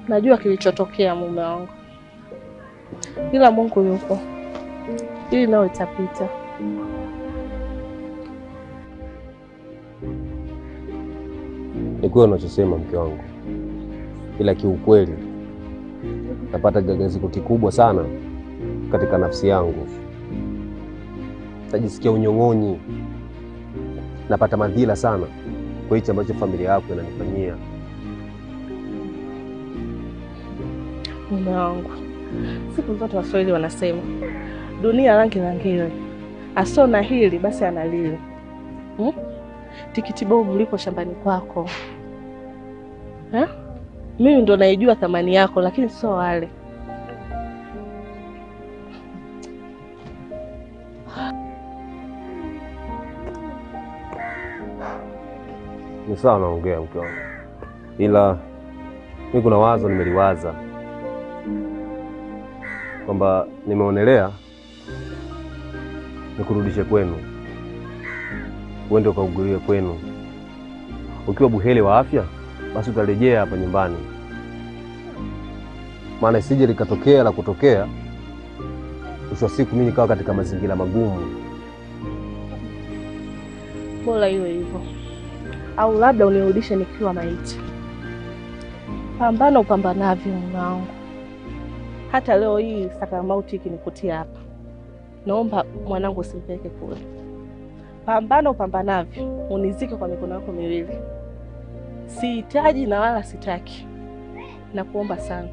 Najua kilichotokea mume wangu, ila Mungu yupo, hili nao itapita. Ni kweli unachosema mke wangu, ila kiukweli napata gagaziko kikubwa sana katika nafsi yangu. Najisikia unyong'onyi, napata madhila sana kwa hicho ambacho familia yako inanifanyia. Mume wangu, siku zote Waswahili wanasema dunia rangi rangiwe, asona hili basi analile. Tikiti bovu liko shambani kwako. Mimi ndo naijua thamani yako, lakini sio wale. Ni sawa naongea mke wangu, ila mimi kuna wazo nimeliwaza kwamba nimeonelea nikurudishe kwenu, uende ukaugulie kwenu. Ukiwa buheri wa afya, basi utarejea hapa nyumbani, maana isije likatokea la kutokea mwisho wa siku mimi nikawa katika mazingira magumu. Bora iwe hivyo, au labda unirudishe nikiwa maiti. Pambana upambanavyo mume wangu. Hata leo hii sakamauti ikinikutia hapa, naomba mwanangu usimpeleke kule. Pambana upambanavyo, unizike kwa mikono yako miwili. Sihitaji na wala sitaki. Nakuomba sana.